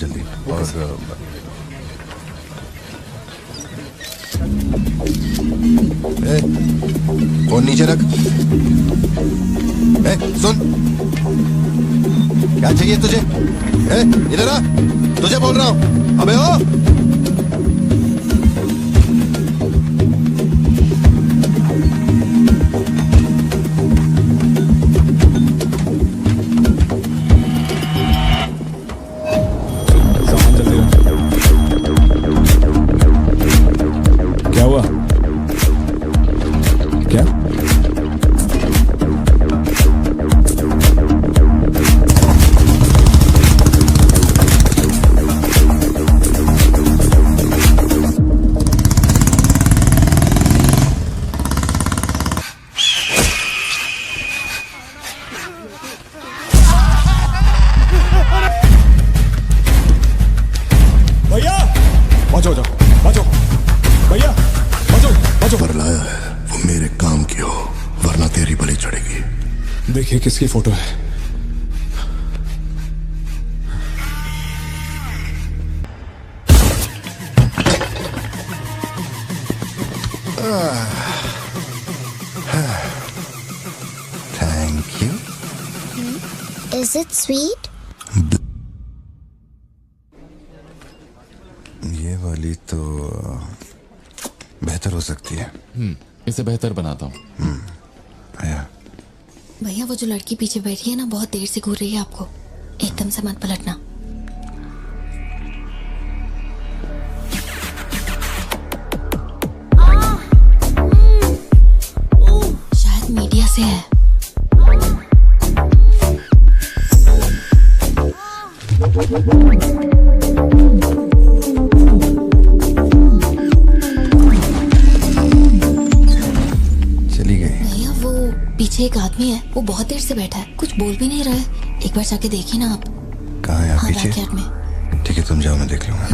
जल्दी। और फोन नीचे रख। सुन, क्या चाहिए तुझे? इधर आ, तुझे बोल रहा हूं। अबे ओ क्या हुआ? क्या? भैया बचो, बचो भैया, बचो। पर लाया है वो मेरे काम की हो, वरना तेरी बलि चढ़ेगी। देखिए किसकी फोटो है। Thank you. Is it sweet? ये वाली तो बेहतर हो सकती है। इसे बेहतर बनाता हूँ। आया। भैया वो जो लड़की पीछे बैठी है ना, बहुत देर से घूर रही है आपको। एकदम से मत पलटना। शायद मीडिया से है। चली गई। भैया वो पीछे एक आदमी है, वो बहुत देर से बैठा है, कुछ बोल भी नहीं रहा है। एक बार जाके देखिए ना आप। कहाँ है आप? हाँ, पीछे? बैकयार्ड में। ठीक है, तुम जाओ, मैं देख लूंगा।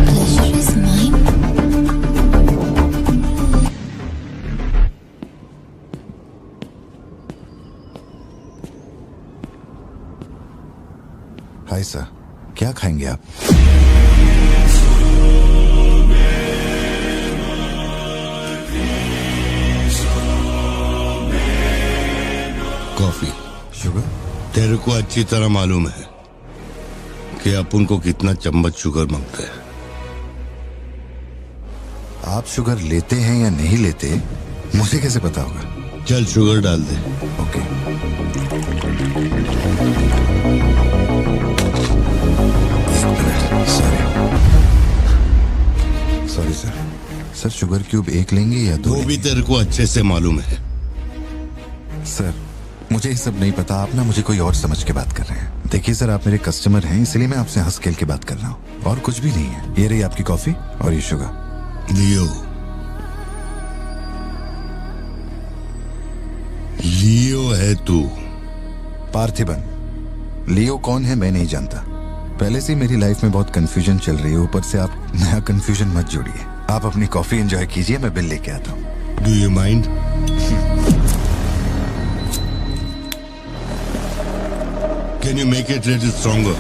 Pleasure is mine. Hi sir, क्या खाएंगे आप? कॉफी। शुगर? तेरे को अच्छी तरह मालूम है कि अपन को कितना चम्मच शुगर मांगते हैं। आप शुगर लेते हैं या नहीं लेते, मुझे कैसे पता होगा? चल शुगर डाल दे। Okay. Sorry sir, sugar cube एक लेंगे या दो? वो भी तेरे को अच्छे से मालूम है। सर, मुझे ये सब नहीं पता। आप ना मुझे कोई और समझ के बात कर रहे हैं। देखिए सर, आप मेरे कस्टमर हैं, इसलिए मैं आपसे हंस खेल के बात कर रहा हूँ, और कुछ भी नहीं है। ये रही आपकी कॉफी और ये शुगर। लियो, लियो है तू। पार्थिबन। लियो कौन है मैं नहीं जानता। पहले से ही मेरी लाइफ में बहुत कंफ्यूजन चल रही है, ऊपर से आप नया कंफ्यूजन मत जोड़िए। आप अपनी कॉफी एंजॉय कीजिए, मैं बिल लेके आता हूँ। Do you mind? Can you make it little stronger?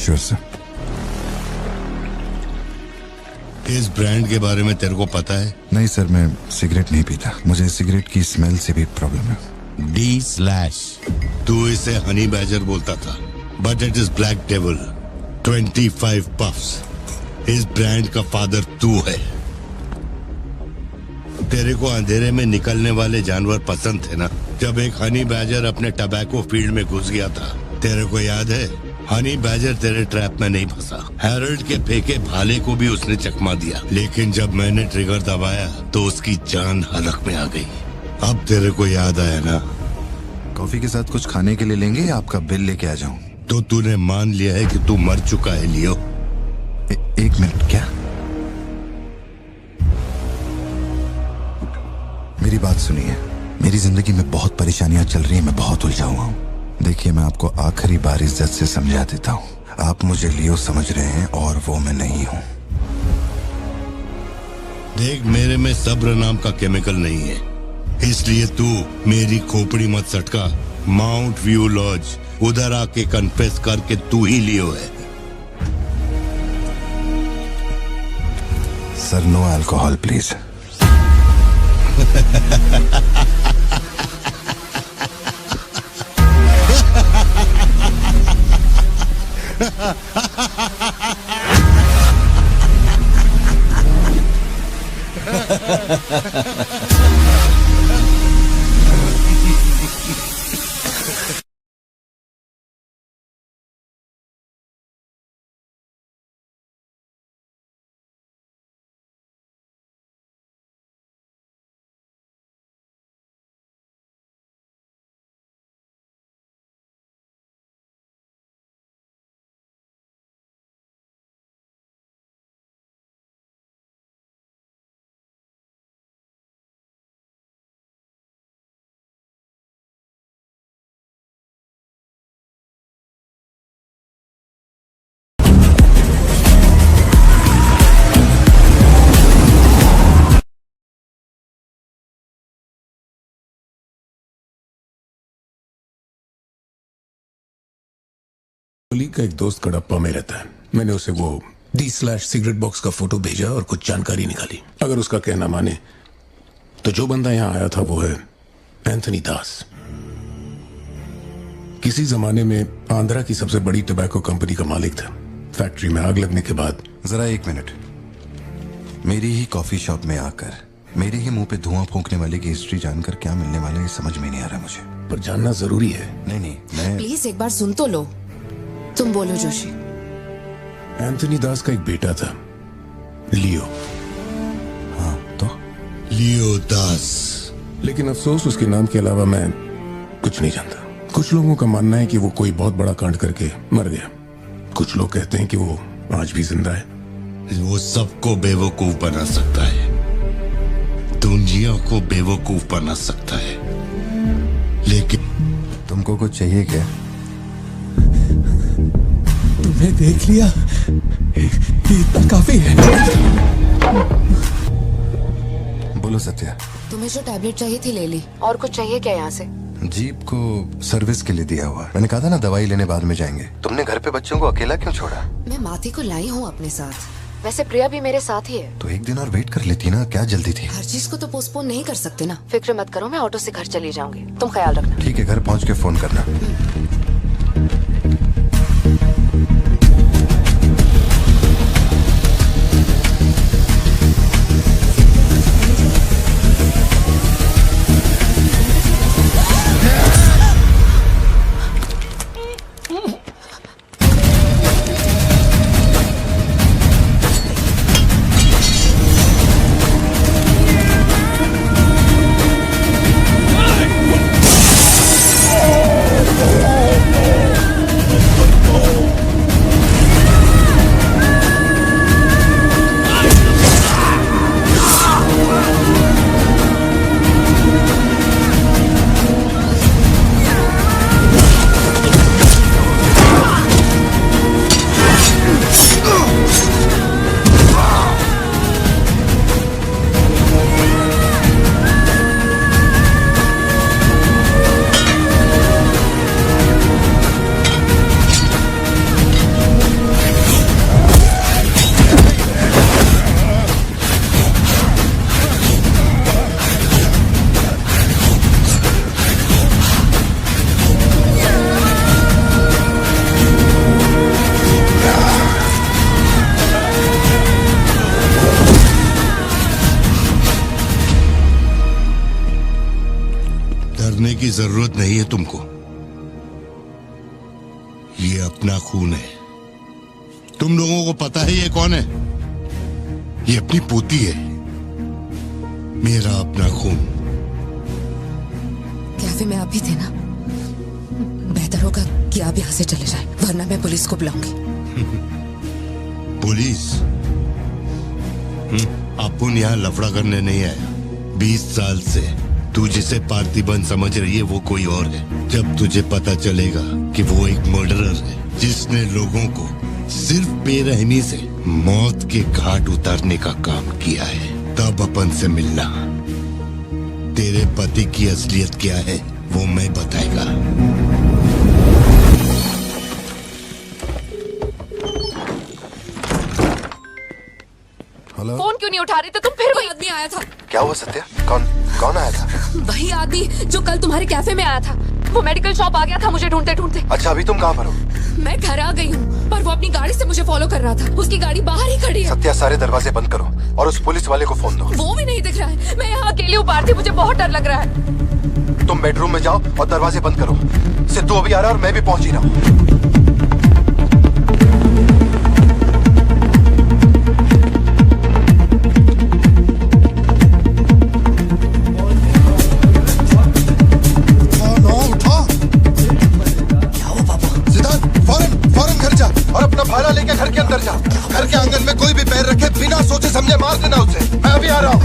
Sure sir. इस ब्रांड के बारे में तेरे को पता है? नहीं सर, मैं सिगरेट नहीं पीता। मुझे सिगरेट की स्मेल से भी प्रॉब्लम है। D/। तू इसे हनी बैजर बोलता था, but it is black devil. 25 puffs. इस ब्रांड का फादर तू है। तेरे को अंधेरे में निकलने वाले जानवर पसंद थे ना? जब एक हनी बैजर अपने टबैको फील्ड में घुस गया था, तेरे को याद है? हनी बैजर तेरे ट्रैप में नहीं फंसा। हैरोल्ड के फेंके भाले को भी उसने चकमा दिया, लेकिन जब मैंने ट्रिगर दबाया तो उसकी जान हलक में आ गई। अब तेरे को याद आया ना? कॉफी के साथ कुछ खाने के लिए लेंगे या आपका बिल लेके आ जाऊं? तो तूने मान लिया है कि तू मर चुका है लियो। एक मिनट, क्या? मेरी बात सुनिए। मेरी जिंदगी में बहुत परेशानियां चल रही हैं, मैं बहुत उलझा हुआ हूँ। देखिए, मैं आपको आखिरी बार इज्जत से समझा देता हूँ। आप मुझे लियो समझ रहे हैं और वो मैं नहीं हूं। देख, मेरे में सब्र नाम का केमिकल नहीं है, इसलिए तू मेरी खोपड़ी मत सटका। माउंट व्यू लॉज, उधर आके कन्फेस करके तू ही लियो है। Sir, no alcohol please. Colleague का एक दोस्त कड़प्पा में रहता है। मैंने उसे वो D/सिगरेट बॉक्स का फोटो भेजा और कुछ जानकारी निकाली। अगर उसका कहना माने तो जो बंदा यहाँ आया था वो है एंथनी दास। किसी जमाने में आंध्रा की सबसे बड़ी टबैको कंपनी का मालिक था। फैक्ट्री में आग लगने के बाद जरा एक मिनट। मेरी ही कॉफी शॉप में आकर मेरे ही मुंह पे धुआं फूंकने वाले की हिस्ट्री जानकर क्या मिलने वाला है, ये समझ में नहीं आ रहा मुझे। पर जानना जरूरी है। नहीं, मैं प्लीज एक बार सुन तो लो। तुम बोलो जोशी। एंथनी दास का एक बेटा था, लियो। हाँ तो लियो दास। लेकिन अफसोस उसके नाम के अलावा मैं कुछ नहीं जानता। कुछ लोगों का मानना है कि वो कोई बहुत बड़ा कांड करके मर गया। कुछ लोग कहते हैं कि वो आज भी जिंदा है। वो सबको बेवकूफ बना सकता है, दुनिया को बेवकूफ बना सकता है, लेकिन तुमको कुछ चाहिए क्या? तुमने देख लिया, इतना काफी है। बोलो सत्या। तुम्हें जो टैबलेट चाहिए थी ले ली। और कुछ चाहिए क्या यहाँ से? जीप को सर्विस के लिए दिया हुआ। मैंने कहा था ना दवाई लेने बाद में जाएंगे। तुमने घर पे बच्चों को अकेला क्यों छोड़ा? मैं माथी को लाई हूँ अपने साथ। वैसे प्रिया भी मेरे साथ ही है। तो एक दिन और वेट कर लेती ना, क्या जल्दी थी? हर चीज को तो पोस्टपोन नहीं कर सकते ना। फिक्र मत करो, मैं ऑटो से घर चली जाऊंगी, तुम ख्याल रखना। ठीक है, घर पहुंच के फोन करना। डरने की जरूरत नहीं है तुमको। ये अपना खून है। तुम लोगों को पता है ये कौन है? ये अपनी पोती है, मेरा अपना खून। कैफे में आप भी थे ना? बेहतर होगा कि आप यहाँ से चले जाएं, वरना मैं पुलिस को बुलाऊंगी। पुलिस? अपन यहाँ लफड़ा करने नहीं आया। 20 साल से तू जिसे पार्थिबन समझ रही है वो कोई और है। जब तुझे पता चलेगा कि वो एक मर्डरर है जिसने लोगों को सिर्फ बेरहमी से मौत के घाट उतारने का काम किया है, तब अपन से मिलना। तेरे पति की असलियत क्या है वो मैं बताएगा। हेलो, फोन क्यों नहीं उठा रहे थे तुम? फिर कोई आदमी आया था। क्या हुआ सत्या? कौन आया था? वही आदमी जो कल तुम्हारे कैफे में आया था। वो मेडिकल शॉप आ गया था मुझे ढूंढते ढूंढते। अच्छा, अभी तुम कहाँ पर हो? मैं घर आ गई हूँ, पर वो अपनी गाड़ी से मुझे फॉलो कर रहा था। उसकी गाड़ी बाहर ही खड़ी है। सत्या, सारे दरवाजे बंद करो और उस पुलिस वाले को फोन दो। वो भी नहीं दिख रहा है। मैं यहाँ अकेली हूँ पार्थी, मुझे बहुत डर लग रहा है। तुम बेडरूम में जाओ और दरवाजे बंद करो। सिद्धू अभी आ रहा है और मैं भी पहुंच ही रहा हूँ। लेके घर के अंदर जा। घर के आंगन में कोई भी पैर रखे बिना सोचे समझे मार देना उसे। मैं अभी आ रहा हूँ।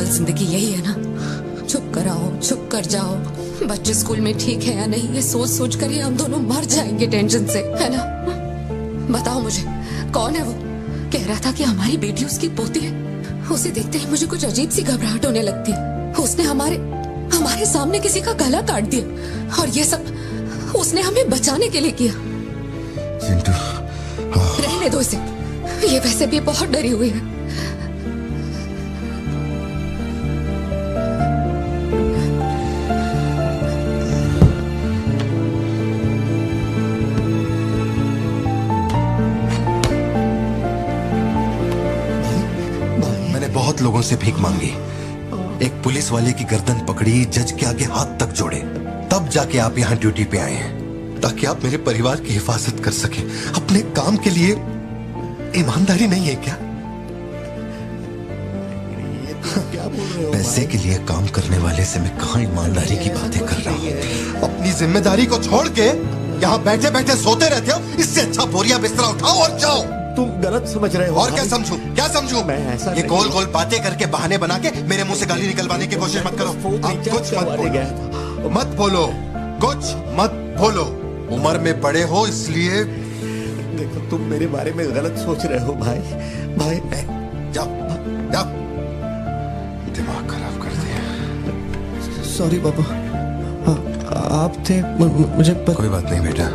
जिंदगी यही है ना, छुप कर आओ छुप कर जाओ। बच्चे स्कूल में ठीक है या नहीं ये सोच सोच कर ही हम दोनों मर जाएंगे टेंशन से, है ना। बताओ मुझे कौन है वो? कह रहा था कि हमारी बेटी उसकी पोती है। उसे देखते ही मुझे कुछ अजीब सी घबराहट होने लगती है। उसने हमारे सामने किसी का गला काट दिया और ये सब उसने हमें बचाने के लिए किया। चिंटू, रहने दो इसे, ये वैसे भी बहुत डरी हुई है। बहुत लोगों से भीख मांगी, एक पुलिस वाले की गर्दन पकड़ी, जज के आगे हाथ तक जोड़े, तब जाके आप यहाँ ड्यूटी पे आए हैं ताकि आप मेरे परिवार की हिफाजत कर सकें। अपने काम के लिए ईमानदारी नहीं है क्या? पैसे के लिए काम करने वाले से मैं कहाँ ईमानदारी की बातें कर रहा हूँ? अपनी जिम्मेदारी को छोड़ के यहाँ बैठे बैठे सोते रहते हो। इससे अच्छा बोरिया बिस्तरा उठाओ और जाओ। तुम गलत समझ रहे हो। और क्या समझूं? क्या समझूं? मैं ऐसा ये गोल गोल बातें करके बहाने बना के मेरे मुंह से गाली निकलवाने की कोशिश मत करो। आप कुछ मत बोलो, मत बोलो, कुछ मत बोलो। उम्र में बड़े हो इसलिए। देखो तुम मेरे बारे में गलत सोच रहे हो भाई। जाओ जाओ, दिमाग खराब कर दिया। सॉरी बाबा, आप थे मुझे कोई बात नहीं बेटा,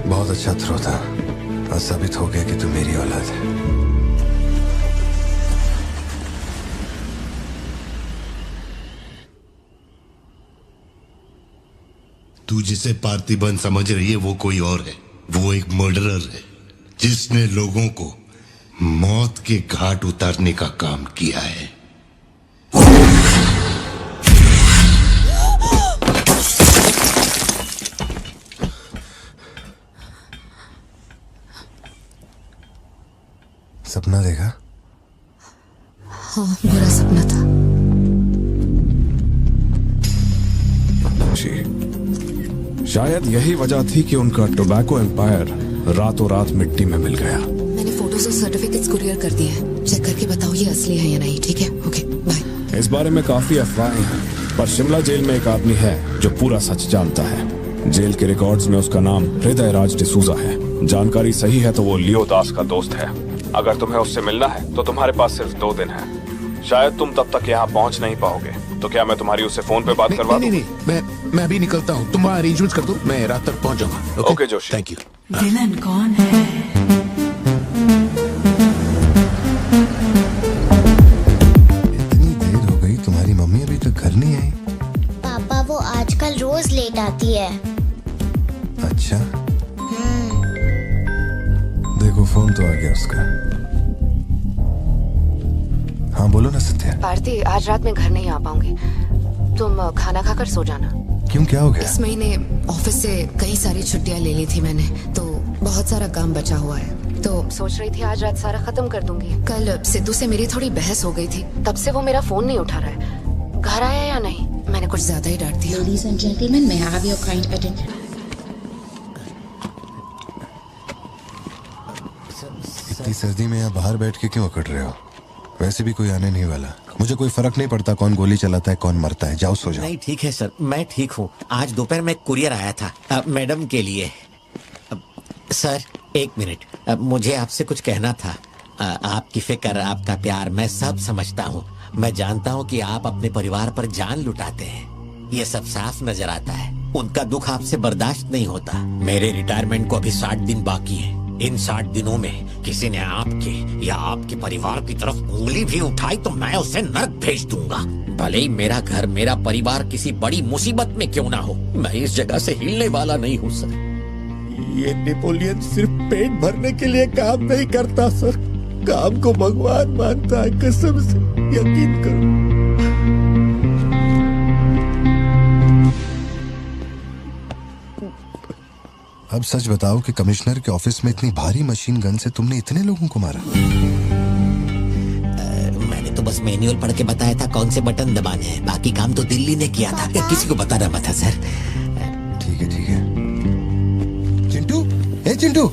बहुत अच्छा थ्रो था। आज साबित हो गया कि तू मेरी औलाद है। तू जिसे पार्थिबन समझ रही है वो कोई और है। वो एक मर्डरर है जिसने लोगों को मौत के घाट उतारने का काम किया है। सपना देखा? हाँ, बुरा सपना था। शायद यही वजह थी कि उनका टोबैको एम्पायर रातों रात मिट्टी में मिल गया। मैंने फोटोज और सर्टिफिकेट्स कुरियर कर दिए हैं। चेक करके बताओ ये असली है या नहीं। ठीक है, ओके बाय। इस बारे में काफी अफवाहें हैं, पर शिमला जेल में एक आदमी है जो पूरा सच जानता है। जेल के रिकॉर्ड्स में उसका नाम हृदय राज डिसूजा है। जानकारी सही है तो वो लियो दास का दोस्त है। अगर तुम्हें उससे मिलना है तो तुम्हारे पास सिर्फ 2 दिन है। शायद तुम तब तक यहाँ पहुँच नहीं पाओगे, तो क्या मैं तुम्हारी उससे फोन पे बात करवा दूं? नहीं, मैं अभी निकलता हूँ। तुम वहाँ अरेंजमेंट्स कर दो, मैं रात तक पहुँच जाऊंगा। Okay Joshi. Thank you. Villain कौन है? इतनी देर हो गई, तुम्हारी मम्मी अभी तक घर नहीं आई? पापा वो आजकल रोज लेट आती है। अच्छा, देखो फोन तो आ गया उसका। हाँ बोलो ना सत्या। भारती, आज रात में घर नहीं आ पाऊंगी। तुम खाना खाकर सो जाना। क्यों, क्या हो गया? इस महीने ऑफिस से कई सारी छुट्टियां ले ली थी मैंने, तो बहुत सारा काम बचा हुआ है। तो सोच रही थी आज रात सारा खत्म कर दूंगी। कल सिद्धू से मेरी थोड़ी बहस हो गई थी, तब से वो मेरा फोन नहीं उठा रहा है। घर आया या नहीं? मैंने कुछ ज्यादा ही डांट दिया। Ladies and gentlemen, may I have your kind attention? इतनी सर्दी में यहाँ बाहर बैठ के क्यों अकड़ रहे हो? वैसे भी कोई आने नहीं वाला। मुझे कोई फर्क नहीं पड़ता कौन गोली चलाता है कौन मरता है। जाओ सो जाओ। नहीं ठीक है सर, मैं ठीक हूँ। आज दोपहर में कुरियर आया था मैडम के लिए। सर 1 मिनट, मुझे आपसे कुछ कहना था। आपकी फिक्र, आपका प्यार मैं सब समझता हूँ। मैं जानता हूँ कि आप अपने परिवार पर जान लुटाते हैं, ये सब साफ नजर आता है। उनका दुख आपसे बर्दाश्त नहीं होता। मेरे रिटायरमेंट को अभी 60 दिन बाकी है। इन 60 दिनों में किसी ने आपके या आपके परिवार की तरफ उंगली भी उठाई तो मैं उसे नर्क भेज दूंगा। भले ही मेरा घर, मेरा परिवार किसी बड़ी मुसीबत में क्यों ना हो, मैं इस जगह से हिलने वाला नहीं हूँ सर। ये नेपोलियन सिर्फ पेट भरने के लिए काम नहीं करता सर, काम को भगवान मानता है। कसम से यकीन करो। अब सच बताओ कि कमिश्नर के ऑफिस में इतनी भारी मशीन गन से तुमने इतने लोगों को मारा? मैंने तो बस मैनुअल पढ़ के बताया था कौन से बटन दबाने हैं, बाकी काम तो दिल्ली ने किया था। किसी को बताना मत था सर। ठीक है ठीक है। चिंटू, ए चिंटू।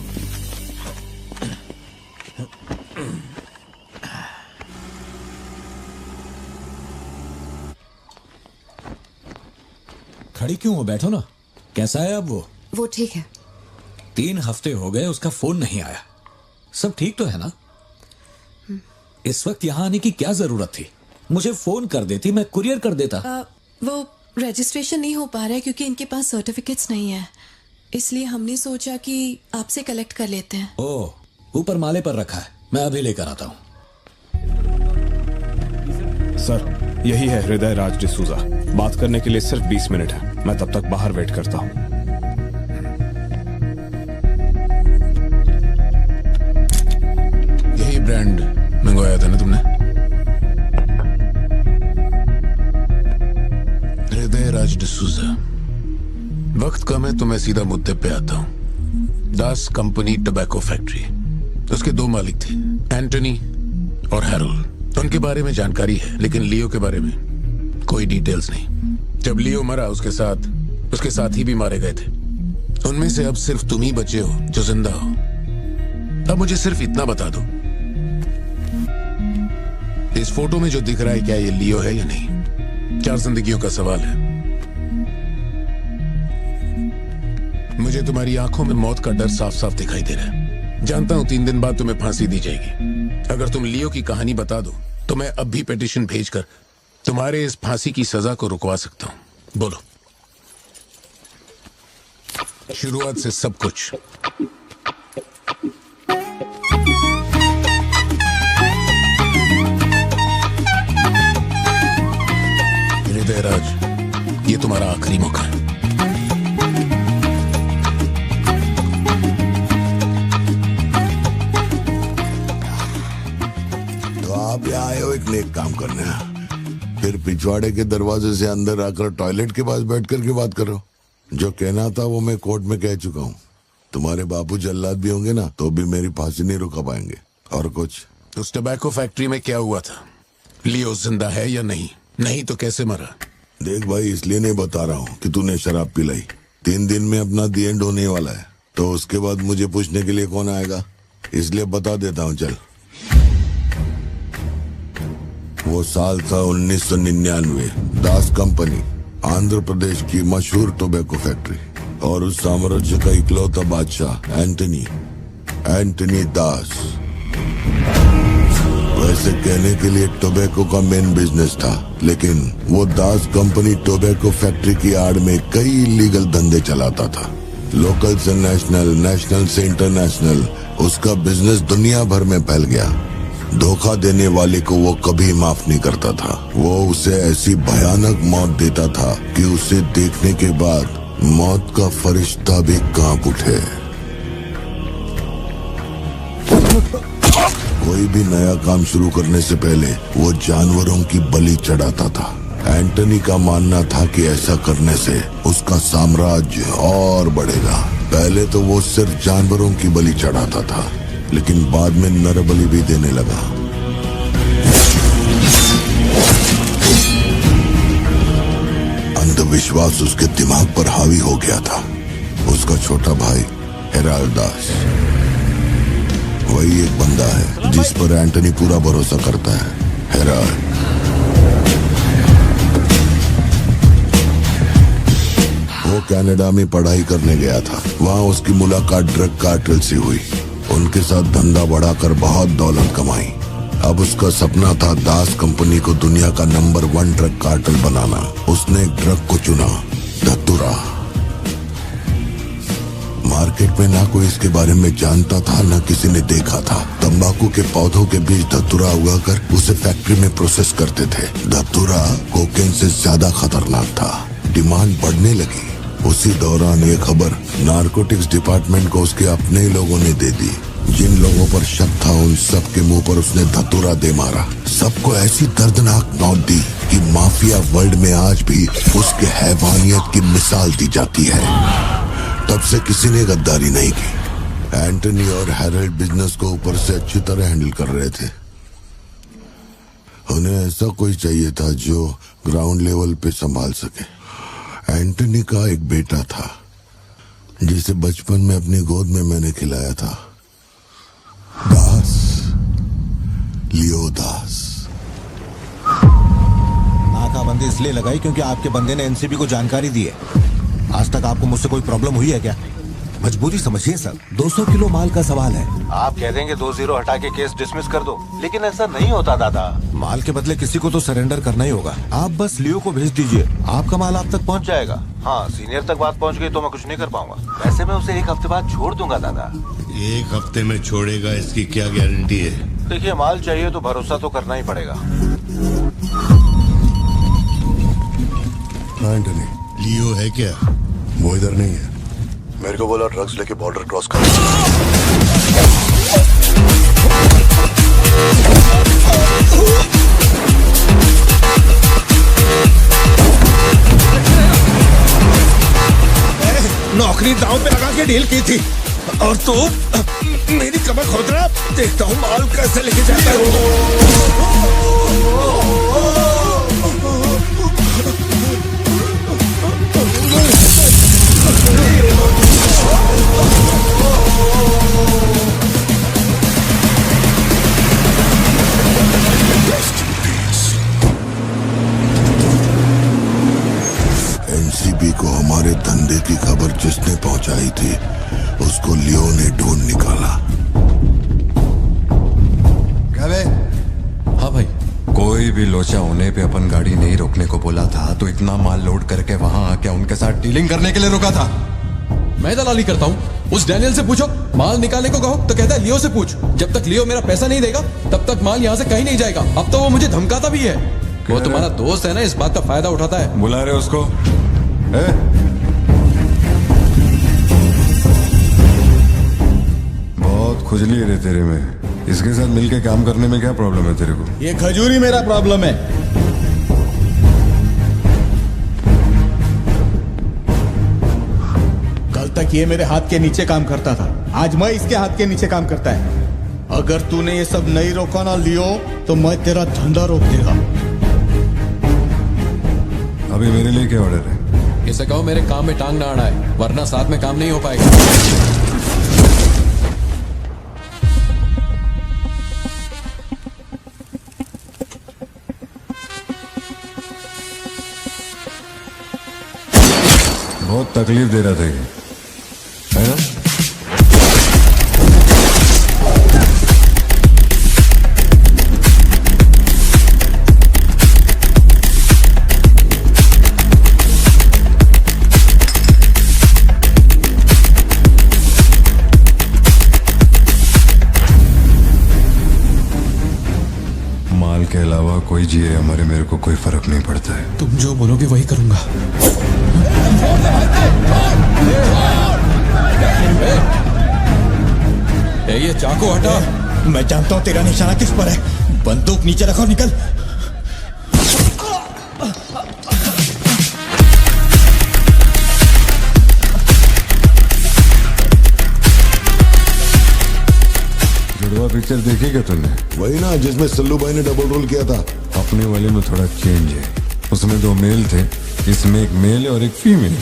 खड़ी क्यों हो? बैठो ना। कैसा है अब वो ठीक है। 3 हफ्ते हो गए उसका फोन नहीं आया। सब ठीक तो है ना? इस वक्त यहाँ आने की क्या जरूरत थी? मुझे फोन कर देती, मैं कुरियर कर देता। वो रजिस्ट्रेशन नहीं हो पा रहा है क्योंकि इनके पास सर्टिफिकेट्स नहीं है, इसलिए हमने सोचा कि आपसे कलेक्ट कर लेते हैं। ओह, ऊपर माले पर रखा है, मैं अभी लेकर आता हूँ। सर, यही है हृदय राज डिसूजा। बात करने के लिए सिर्फ 20 मिनट है। मैं तब तक बाहर वेट करता हूँ। यही ब्रांड मंगवाया था ना तुमने? हृदय राज डिसूजा। वक्त कम है तो मैं सीधा मुद्दे पे आता हूँ। दास कंपनी टोबैको फैक्ट्री, उसके 2 मालिक थे, एंटनी और हैरोल्ड। उनके बारे में जानकारी है, लेकिन लियो के बारे में कोई डिटेल्स नहीं। जब लियो मरा उसके साथ ही भी मारे गए थे। उनमें से अब सिर्फ तुम ही बचे हो जो जिंदा हो। अब मुझे सिर्फ इतना बता दो, इस फोटो में जो दिख रहा है क्या ये लियो है या नहीं? 4 जिंदगियों का सवाल है। मुझे तुम्हारी आंखों में मौत का डर साफ साफ दिखाई दे रहा है। जानता हूं 3 दिन बाद तुम्हें फांसी दी जाएगी। अगर तुम लियो की कहानी बता दो तो मैं अब भी पिटीशन भेजकर तुम्हारे इस फांसी की सजा को रुकवा सकता हूं। बोलो। शुरुआत से सब कुछ। हृदय राज, ये तुम्हारा आखिरी मौका है। आप यहाँ आए हो एक नेक काम करने, फिर पिछवाड़े के दरवाजे से अंदर आकर टॉयलेट के पास बैठ कर के बात करो। जो कहना था वो मैं कोर्ट में कह चुका हूँ। तुम्हारे बापू जल्लाद भी होंगे ना तो भी मेरी फांसी नहीं रुका पाएंगे। और कुछ? उस टोबैको फैक्ट्री में क्या हुआ था? लियो जिंदा है या नहीं? नहीं तो कैसे मरा? देख भाई, इसलिए नहीं बता रहा हूँ कि तूने शराब पिलाई। 3 दिन में अपना दी एंड होने वाला है, तो उसके बाद मुझे पूछने के लिए कौन आएगा, इसलिए बता देता हूँ। चल, वो साल था 1999। दास कंपनी, आंध्र प्रदेश की मशहूर टोबैको फैक्ट्री, और उस साम्राज्य का इकलौता बादशाह एंटनी दास। वैसे कहने के लिए टोबैको का मेन बिजनेस था, लेकिन वो दास कंपनी टोबैको फैक्ट्री की आड़ में कई इलीगल धंधे चलाता था। लोकल से नेशनल, नेशनल से इंटरनेशनल, उसका बिजनेस दुनिया भर में फैल गया। धोखा देने वाले को वो कभी माफ नहीं करता था। वो उसे ऐसी भयानक मौत देता था कि उसे देखने के बाद मौत का फरिश्ता भी कांप उठे। कोई भी नया काम शुरू करने से पहले वो जानवरों की बलि चढ़ाता था। एंटनी का मानना था कि ऐसा करने से उसका साम्राज्य और बढ़ेगा। पहले तो वो सिर्फ जानवरों की बलि चढ़ाता था, लेकिन बाद में नर बलि भी देने लगा। अंधविश्वास उसके दिमाग पर हावी हो गया था। उसका छोटा भाई हेराल्ड दास, वही एक बंदा है जिस पर एंटनी पूरा भरोसा करता है। हेराल्ड वो कनाडा में पढ़ाई करने गया था। वहाँ उसकी मुलाकात ड्रग कार्टेल से हुई। उनके साथ धंधा बढ़ाकर बहुत दौलत कमाई। अब उसका सपना था दास कंपनी को दुनिया का नंबर 1 ड्रग कार्टेल बनाना। उसने एक ड्रग को चुना, धतूरा। मार्केट में ना कोई इसके बारे में जानता था, ना किसी ने देखा था। तंबाकू के पौधों के बीच धतूरा उगाकर उसे फैक्ट्री में प्रोसेस करते थे। धतूरा कोकेन से ज्यादा खतरनाक था। डिमांड बढ़ने लगी। उसी दौरान ये खबर नारकोटिक्स डिपार्टमेंट को उसके अपने ही लोगों ने दे दी। जिन लोगों पर शक था उन सब के मुंह पर उसने धतूरा दे मारा। सबको ऐसी दर्दनाक मौत दी कि माफिया वर्ल्ड में आज भी उसके हैवानियत की मिसाल दी जाती है। तब से किसी ने गद्दारी नहीं की। एंटनी और हैरल्ड बिजनेस को ऊपर से अच्छी तरह हैंडल कर रहे थे। उन्हें ऐसा कोई चाहिए था जो ग्राउंड लेवल पे संभाल सके। एंटनी का एक बेटा था जिसे बचपन में अपनी गोद में मैंने खिलाया था, दास, लियो दास। नाकाबंदी इसलिए लगाई क्योंकि आपके बंदे ने एनसीबी को जानकारी दी है। आज तक आपको मुझसे कोई प्रॉब्लम हुई है क्या? मजबूरी समझिए सर, 200 किलो माल का सवाल है। आप कह देंगे 2-0 हटा के केस डिसमिस कर दो, लेकिन ऐसा नहीं होता दादा। माल के बदले किसी को तो सरेंडर करना ही होगा। आप बस लियो को भेज दीजिए, आपका माल आप तक पहुंच जाएगा। हाँ, सीनियर तक बात पहुंच गई तो मैं कुछ नहीं कर पाऊंगा। वैसे मैं उसे 1 हफ्ते बाद छोड़ दूंगा दादा। 1 हफ्ते में छोड़ेगा, इसकी क्या गारंटी है? देखिए, माल चाहिए तो भरोसा तो करना ही पड़ेगा। एंटनी, लियो है क्या? वो इधर नहीं है। मेरे को बोला ड्रग्स लेके बॉर्डर क्रॉस कर। नौकरी दांव पे लगा के डील की थी और तू मेरी कमर खोद रहा। देखता हूँ माल कैसे लेके जाता है। एनसीबी को हमारे धंधे की खबर जिसने पहुंचाई थी उसको लियो ने ढूंढ निकाला। क्या बे? हाँ भाई, कोई भी लोचा होने पे अपन गाड़ी नहीं रोकने को बोला था, तो इतना माल लोड करके वहां आके उनके साथ डीलिंग करने के लिए रुका था। मैं दलाली करता हूँ? उस डैनियल से पूछो। माल निकालने को कहो तो कहता है लियो से पूछ। जब तक लियो मेरा पैसा नहीं देगा तब तक माल यहाँ से कहीं नहीं जाएगा। अब तो वो मुझे धमकाता भी है। वो तुम्हारा दोस्त है ना, इस बात का फायदा उठाता है। बुला रहे उसको? बहुत खुजली है रे तेरे में। इसके साथ मिलके काम करने में क्या प्रॉब्लम है तेरे को? ये खजूरी मेरा प्रॉब्लम है। कल तक ये मेरे हाथ के नीचे काम करता था, आज मैं इसके हाथ के नीचे काम करता है। अगर तूने ये सब नहीं रोका ना लियो तो मैं तेरा धंधा रोक देगा। अभी मेरे लिए क्या ऑर्डर है? इसे कहो मेरे काम में टांग ना अड़ाए, वरना साथ में काम नहीं हो पाएगा। बहुत तकलीफ दे रहा था ये, है ना? माल के अलावा कोई जिए या मरे मेरे को कोई फर्क नहीं पड़ता है। तुम जो बोलोगे वही करूंगा। ये चाकू हटा। मैं जानता हूं तेरा निशाना किस पर है। बंदूक नीचे रखो, निकल। जुड़वा पिक्चर देखी क्या तुमने? वही ना जिसमें सल्लू भाई ने डबल रोल किया था। अपने वाले में थोड़ा चेंज है, उसमें 2 मेल थे, इसमें एक मेल है और एक फीमेल।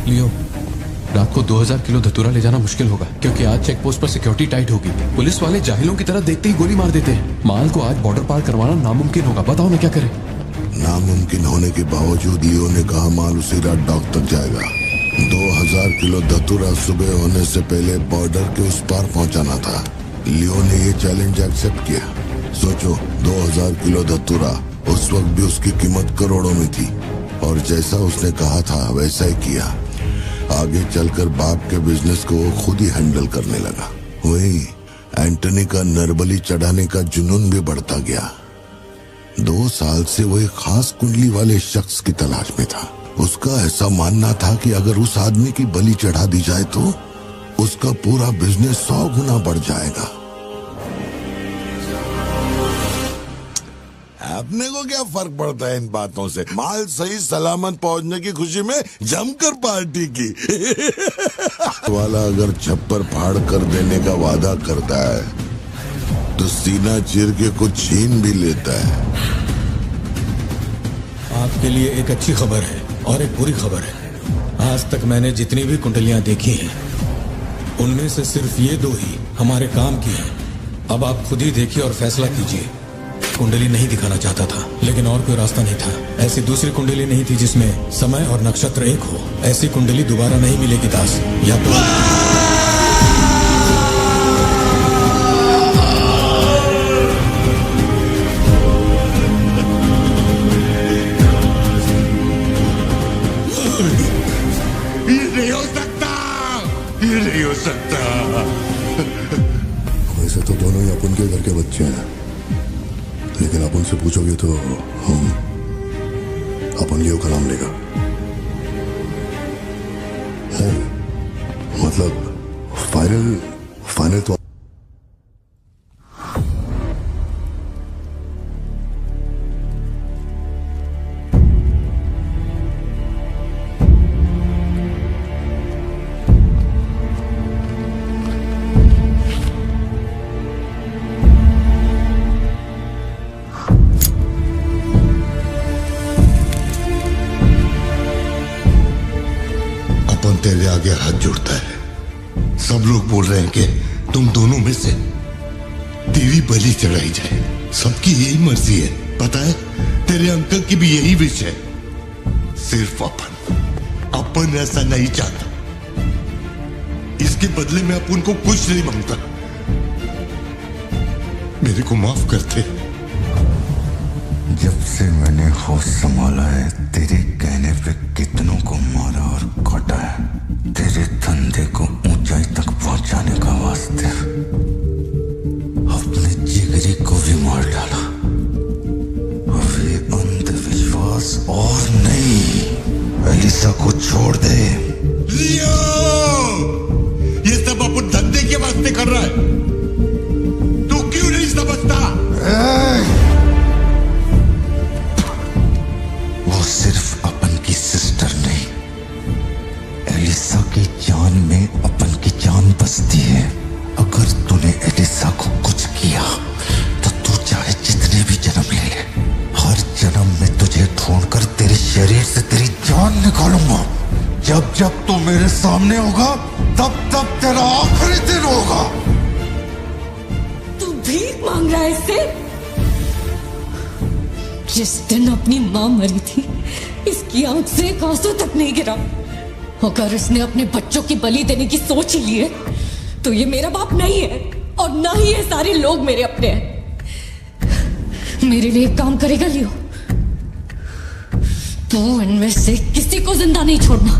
लियो, रात को 2000 किलो धतूरा ले जाना मुश्किल होगा, क्योंकि आज चेक पोस्ट पर सिक्योरिटी टाइट होगी। पुलिस वाले जाहिलों की तरह देखते ही गोली मार देते हैं। माल को आज बॉर्डर पार करवाना नामुमकिन होगा। बताओ मैं क्या करें? नामुमकिन होने के बावजूद लियो ने कहा माल उसी रात डॉक तक जाएगा। 2000 किलो धतूरा सुबह होने से पहले बॉर्डर के उस पार पहुंचाना था। लियो ने ये चैलेंज एक्सेप्ट किया। सोचो, 2000 किलो धतूरा, उस वक्त भी उसकी कीमत करोड़ों में थी, और जैसा उसने कहा था वैसा ही किया। आगे चलकर बाप के बिजनेस को वो खुद ही हैंडल करने लगा। वही एंटनी का नरबली चढ़ाने का जुनून भी बढ़ता गया। 2 साल से वो एक खास कुंडली वाले शख्स की तलाश में था। उसका ऐसा मानना था कि अगर उस आदमी की बलि चढ़ा दी जाए तो उसका पूरा बिजनेस 100 गुना बढ़ जाएगा। अपने को क्या फर्क पड़ता है इन बातों से? माल सही सलामत पहुंचने की खुशी में जमकर पार्टी की। वाला अगर छप्पर फाड़ कर देने का वादा करता है तो सीना चीर के कुछ छीन भी लेता है। आपके लिए एक अच्छी खबर है और एक बुरी खबर है। आज तक मैंने जितनी भी कुंडलियां देखी हैं, उनमें से सिर्फ ये 2 ही हमारे काम की हैं। अब आप खुद ही देखिए और फैसला कीजिए। कुंडली नहीं दिखाना चाहता था, लेकिन और कोई रास्ता नहीं था। ऐसी दूसरी कुंडली नहीं थी जिसमें समय और नक्षत्र एक हो। ऐसी कुंडली दोबारा नहीं मिलेगी दास। या तो ये नहीं हो सकता, ये नहीं हो सकता। वैसे तो दोनों ही अपन के घर के बच्चे हैं, लेकिन आप उनसे पूछोगे तो अपन लियो का नाम लेगा। मतलब फाइनल तो तेरे आगे हाथ जोड़ता है। सब लोग बोल रहे हैं कि तुम दोनों में से तेरी बलि चढ़ाई जाए। सबकी यही मर्जी है, पता है? तेरे अंकल की भी यही विश है। सिर्फ अपन ऐसा नहीं चाहता। इसके बदले में अपन को कुछ नहीं मांगता। मेरे को माफ करते। जब से मैंने होश संभाला है, तेरे कहने पे कितनों को मारा और काटा है, तेरे धंधे को ऊंचाई तक पहुंचाने का वास्ते अपने जिगरी को भी मार डाला। अब ये अंधविश्वास और नहीं, एलिसा को छोड़ दे। लियो, ये सब अपन धंधे के वास्ते कर रहा है। तू क्यों नहीं समझता? वो सिर्फ अपन की सिस्टर नहीं, एलिसा की जान में अपन की जान बसती है। जब तू मेरे सामने होगा तब तक तेरा आखिरी दिन होगा। तू भीख मांग रहा है इससे? जिस दिन अपनी मां मरी थी इसकी आंख से एक आंसू तक नहीं गिरा। अगर इसने अपने बच्चों की बलि देने की सोच ही ली है तो ये मेरा बाप नहीं है और ना ही ये सारे लोग मेरे अपने हैं। मेरे लिए एक काम करेगा लियो, तो इनमें से किसी को जिंदा नहीं छोड़ना।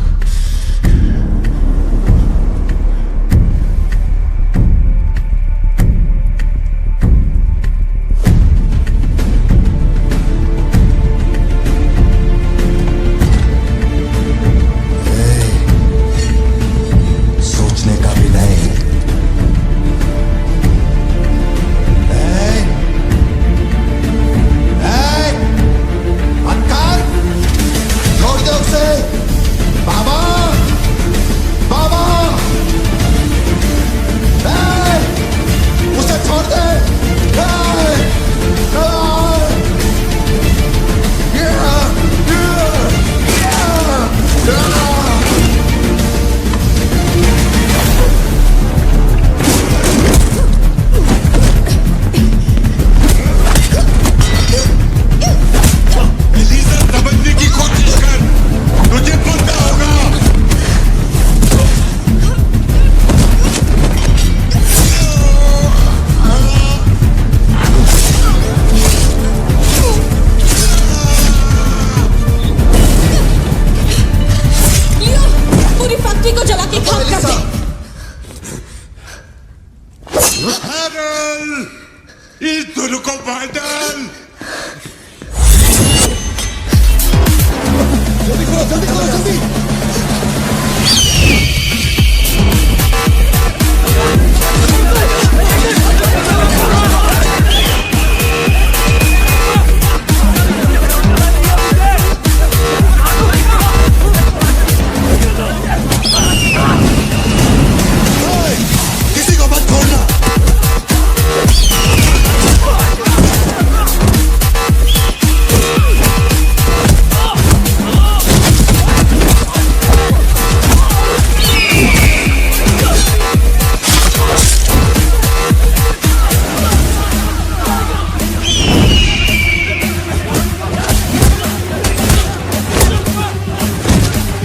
सोचने का भी नहीं। छोड़ दो उसे। बाबा, बाबा, उसे छोड़ दे। समझने की कोशिश कर, तुझे पता होगा। लियो, पूरी फैक्ट्री को जला के खाक कर दे। हैरल, इस दोनों को बांध डाल। जल्दी करो, जल्दी करो, जल्दी। किसी को मत छोड़ना।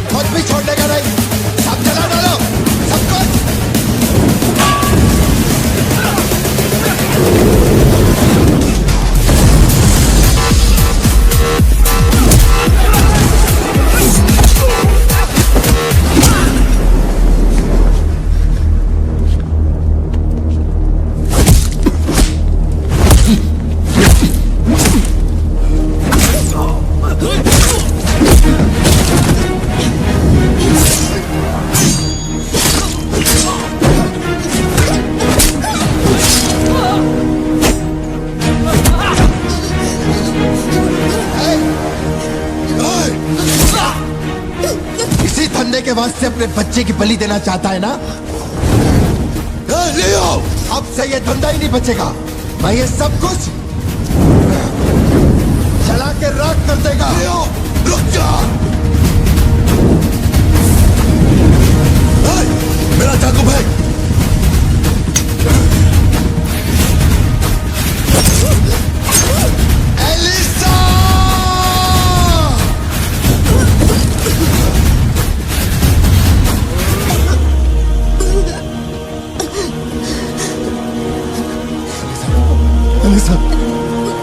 कुछ भी छोड़ने का नहीं, सब जला डालो, सब कुछ। इसी धंधे के वास्ते अपने बच्चे की बलि देना चाहता है ना? लियो, अब से ये धंधा ही नहीं बचेगा। मैं ये सब कुछ जला के राख कर देगा। लियो, रुक जा। मेरा चाकू फेंक। Elisa! Elisa,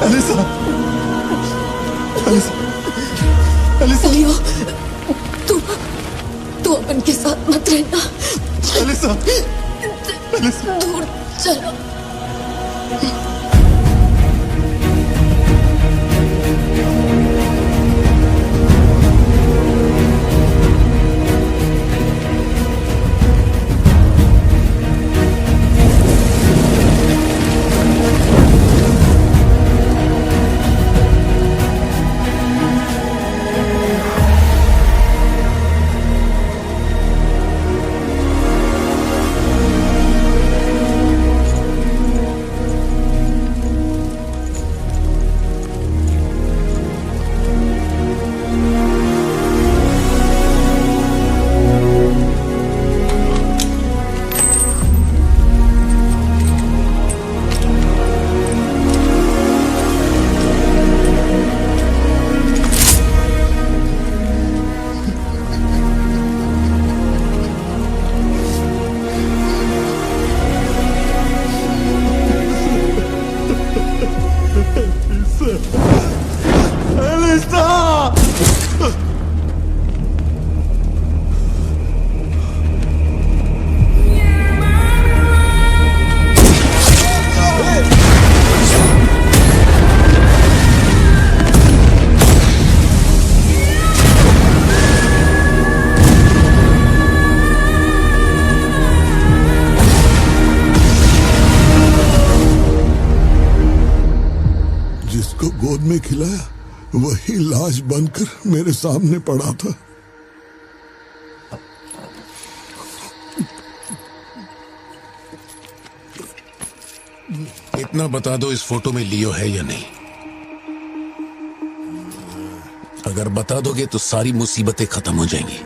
Elisa, Elisa, Elisa. Leo, तू अपन के साथ मत रहना। Elisa, Elisa. दूर चलो। में खिलाया वही लाश बनकर मेरे सामने पड़ा था। इतना बता दो, इस फोटो में लियो है या नहीं? अगर बता दोगे तो सारी मुसीबतें खत्म हो जाएंगी।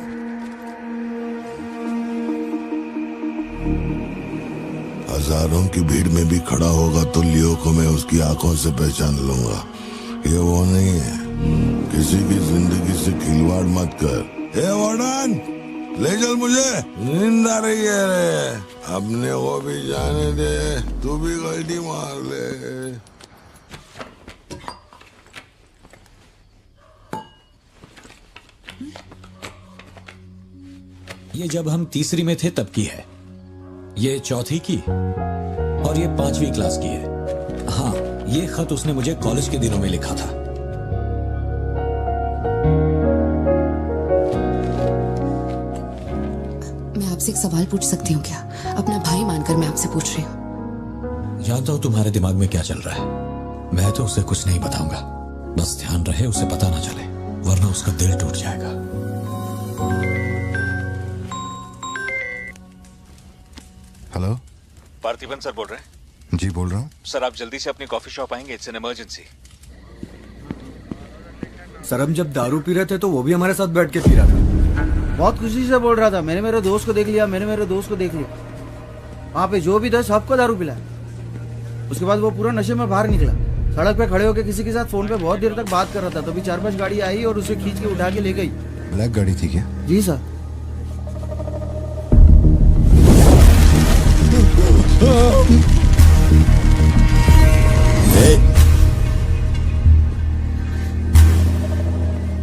हजारों की भीड़ में भी खड़ा होगा तो लियो को मैं उसकी आंखों से पहचान लूंगा। ये वो नहीं है। किसी की जिंदगी से खिलवाड़ मत कर। हे वार्डन, ले चल मुझे, नींद आ रही है रे। अपने को भी जाने दे, तू भी गलती मार ले। ये जब हम तीसरी में थे तब की है, ये चौथी की और ये 5वीं क्लास की है। हाँ, ये खत उसने मुझे कॉलेज के दिनों में लिखा था। मैं आपसे एक सवाल पूछ सकती हूँ क्या? अपना भाई मानकर मैं आपसे पूछ रही हूँ। जानता हूँ तुम्हारे दिमाग में क्या चल रहा है। मैं तो उसे कुछ नहीं बताऊंगा, बस ध्यान रहे उसे पता ना चले, वरना उसका दिल टूट जाएगा। हेलो, पार्थिबन सर बोल रहे हैं? जी बोल रहा हूँ। सर आप जल्दी से अपनी कॉफी शॉप आएंगे? It's an emergency. सर हम जब दारू पी रहे थे तो वो भी हमारे साथ बैठ के पी रहा था। बहुत खुशी से बोल रहा था, मैंने मेरे दोस्त को देख लिया, मैंने मेरे दोस्त को देख लिया। वहाँ पे जो भी था सबको दारू पिलाया। उसके बाद वो पूरा नशे में बाहर निकला, सड़क पे खड़े होकर किसी के साथ फोन पे बहुत देर तक बात कर रहा था। तभी 4-5 गाड़ी आई और उसे खींच के उठा के ले गई। ब्लैक गाड़ी थी क्या? जी सर।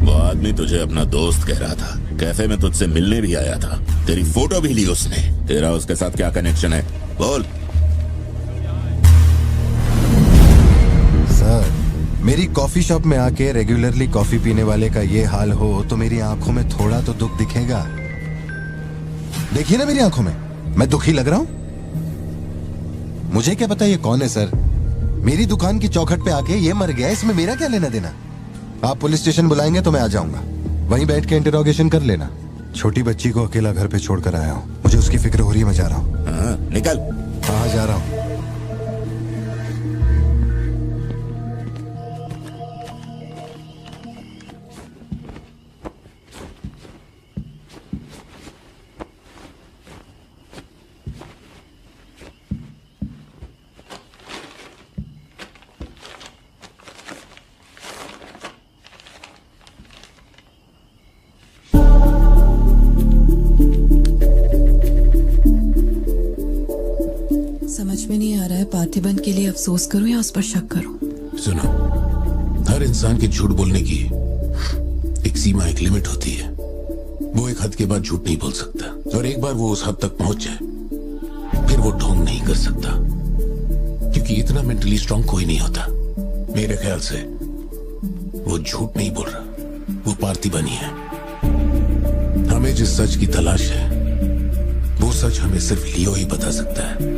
वो आदमी तुझे अपना दोस्त कह रहा था, कैफे में तुझसे मिलने भी आया था, तेरी फोटो भी ली उसने। तेरा उसके साथ क्या कनेक्शन है, बोल। सर, मेरी कॉफी शॉप में आके रेगुलरली कॉफी पीने वाले का ये हाल हो तो मेरी आंखों में थोड़ा तो दुख दिखेगा। देखिए ना मेरी आंखों में, मैं दुखी लग रहा हूं? मुझे क्या पता ये कौन है सर? मेरी दुकान की चौखट पे आके ये मर गया, इसमें मेरा क्या लेना देना? आप पुलिस स्टेशन बुलाएंगे तो मैं आ जाऊंगा, वहीं बैठ के इंटरोगेशन कर लेना। छोटी बच्ची को अकेला घर पे छोड़कर आया हूँ, मुझे उसकी फिक्र हो रही है, मैं जा रहा हूँ। निकल। हाँ जा रहा हूँ। समझ में नहीं आ रहा है पार्थिबन के लिए अफसोस करूं या उस पर शक करूं। सुनो, हर इंसान के झूठ बोलने की एक सीमा, एक लिमिट होती है। वो एक हद के बाद झूठ नहीं बोल सकता, और एक बार वो उस हद तक पहुंच जाए फिर वो ढोंग नहीं कर सकता, क्योंकि इतना मेंटली स्ट्रांग कोई नहीं होता। मेरे ख्याल से वो झूठ नहीं बोल रहा, वो पार्थिबन ही है। हमें जिस सच की तलाश है वो सच हमें सिर्फ लियो ही बता सकता है।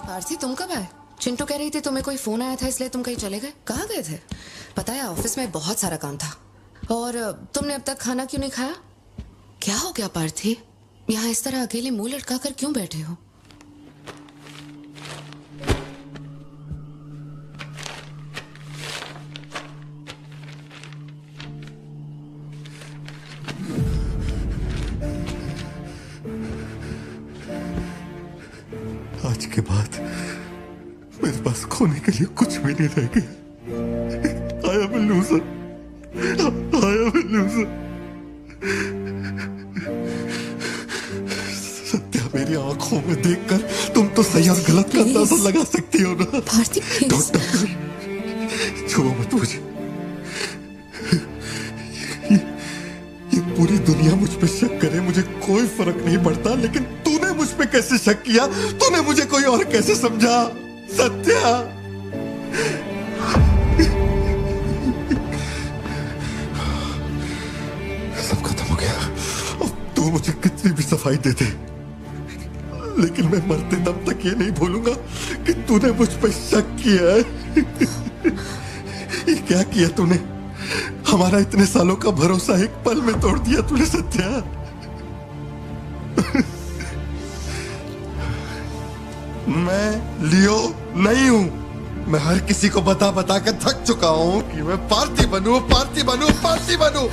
पार्थी, तुम कब आए? चिंटू कह रही थी तुम्हें कोई फोन आया था इसलिए तुम कहीं चले गए। कहाँ गए थे? पता है ऑफिस में बहुत सारा काम था। और तुमने अब तक खाना क्यों नहीं खाया? क्या हो गया पार्थी? यहाँ इस तरह अकेले मुंह लटका कर क्यों बैठे हो? आज के बाद मेरे पास खोने के लिए कुछ भी नहीं रह गया। I am a loser. I am a loser. Satya, मेरी आंखों में देखकर तुम तो सही और गलत का अंदाजा लगा सकती हो ना। छुओ मत मुझे। ये पूरी दुनिया मुझ पे शक करे, मुझे कोई फर्क नहीं पड़ता, लेकिन तूने मुझ पे कैसे शक किया? तूने मुझे कोई और कैसे समझा? सत्या, सब खत्म हो गया। अब तू मुझे कितनी भी सफाई दे दे, लेकिन मैं मरते दम तक ये नहीं भूलूंगा कि तूने मुझ पे शक किया है। ये क्या किया तूने? हमारा इतने सालों का भरोसा एक पल में तोड़ दिया तूने सत्या। मैं लियो नहीं हूं। मैं हर किसी को बता बता कर थक चुका हूं कि मैं पार्थी बनूं, पार्थी बनूं, पार्थी बनूं,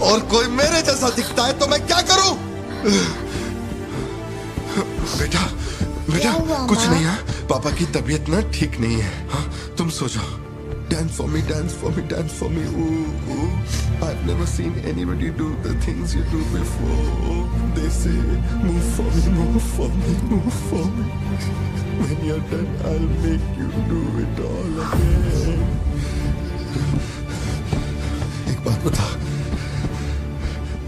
और कोई मेरे जैसा दिखता है तो मैं क्या करूं? बेटा बेटा कुछ नहीं है, पापा की तबीयत ना ठीक नहीं है। हाँ, तुम सो जाओ। Dance for me, dance for me, dance for me. Ooh, ooh. I've never seen anybody do the things you do before. They say, move for me, move for me, move for me. When you're done, I'll make you do it all again. एक बात बता,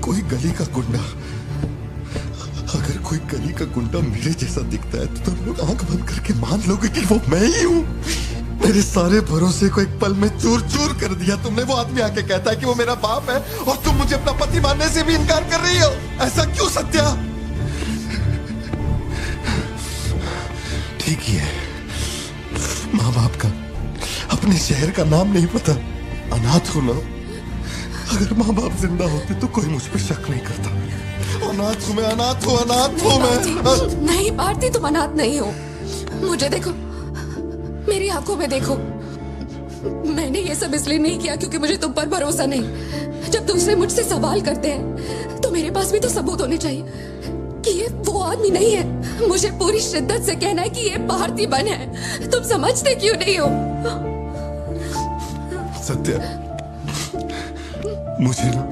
कोई गली का गुंडा, अगर कोई गली का गुंडा मेरे जैसा दिखता है तो तुम लोग आंख बंद करके मान लोगे कि वो मैं ही हूँ। मेरे सारे भरोसे को एक पल में चूर चूर कर दिया तुमने। वो आदमी आके कहता है कि वो मेरा बाप है और तुम मुझे अपना पति मानने से भी इनकार कर रही हो। ऐसा क्यों सत्या? ठीक ही है, माँ बाप का अपने शहर का नाम नहीं पता, अनाथ हो ना। अगर माँ बाप जिंदा होते तो कोई मुझ पर शक नहीं करता। अनाथ हूँ मैं, अनाथ हूँ, अनाथ हूँ मैं। नहीं भारती, तुम अनाथ नहीं हो। मुझे देखो, मेरी आंखों में देखो। मैंने ये सब इसलिए नहीं किया क्योंकि मुझे तुम पर भरोसा नहीं। जब दूसरे मुझसे सवाल करते हैं तो मेरे पास भी तो सबूत होने चाहिए कि ये वो आदमी नहीं है। मुझे पूरी शिद्दत से कहना है कि ये भारती बन है। तुम समझते क्यों नहीं हो? सत्या, मुझे ना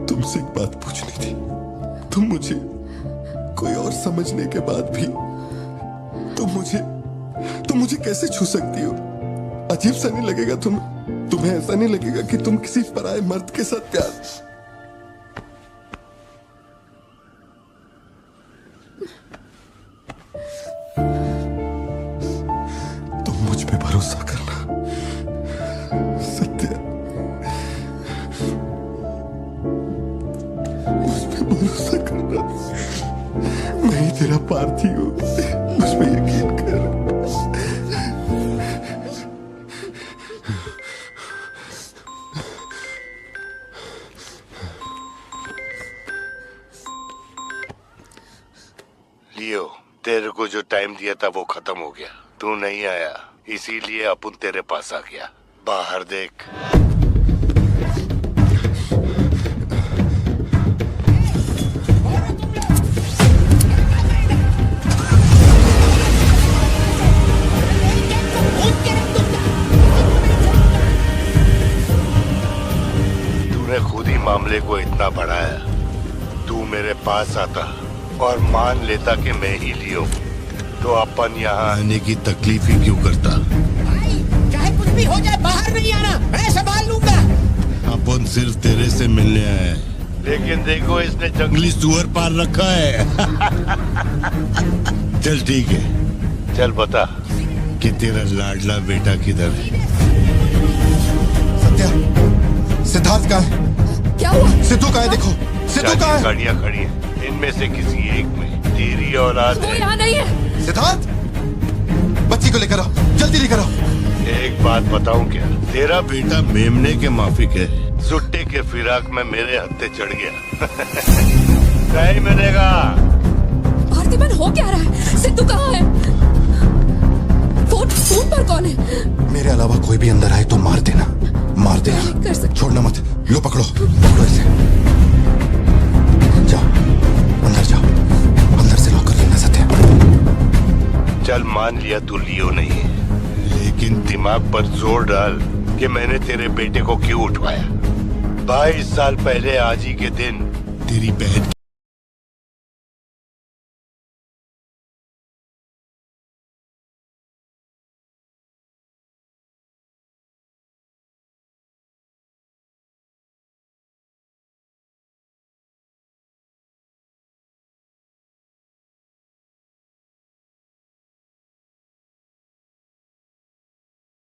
तुमसे एक बात पूछनी थी। तुम मुझे कोई और समझने के बाद भी तुम मुझे कैसे छू सकती हो? अजीब सा नहीं लगेगा तुम्हें ऐसा नहीं लगेगा कि तुम किसी पराये मर्द के साथ प्यार? तुम मुझ पे भरोसा करना सत्या, मुझ पे भरोसा करना। मैं ही तेरा पार्थी हूँ, मुझ पे यकीन कर। लियो, तेरे को जो टाइम दिया था वो खत्म हो गया। तू नहीं आया, इसीलिए अपन तेरे पास आ गया। बाहर देख। तूने खुद ही मामले को इतना बढ़ाया। तू मेरे पास आता और मान लेता कि मैं ही लियो, तो अपन यहाँ आने की तकलीफ ही क्यों करता? चाहे कुछ भी हो जाए, बाहर नहीं आना, मैं संभाल लूंगा। अपन सिर्फ तेरे से मिलने आए, लेकिन देखो इसने जंगली सुअर पाल रखा है। चल ठीक है, चल बता कि तेरा लाडला बेटा किधर है? सत्या, सिद्धार्थ कहाँ है? क्या हुआ? सिद्धू कहाँ है? देखो सिद्धू कहाँ है? गाड़ियाँ खड़ी हैं, इनमें से किसी एक में तेरी औलाद है। वो यहाँ नहीं है। सिद्धार्थ, बच्ची को लेकर आओ, जल्दी लेकर आओ। एक बात बताऊं क्या? तेरा बेटा मेमने के माफिक है। सुट्टे के फिराक में मेरे हत्थे चढ़ गया। नहीं मिलेगा। भारती बहन, हो क्या रहा है? सिद्धू कहाँ है? फोन पर कौन है? मेरे अलावा कोई भी अंदर आए तो मार देना, मार देना, छोड़ना मत। लो पकड़ो, पकड़ो इसे। जाओ अंदर जाओ, अंदर से लॉक कर लेना सत्या। चल मान लिया तू लियो नहीं है, लेकिन दिमाग पर जोर डाल कि मैंने तेरे बेटे को क्यों उठवाया। 22 साल पहले आज ही के दिन तेरी बहन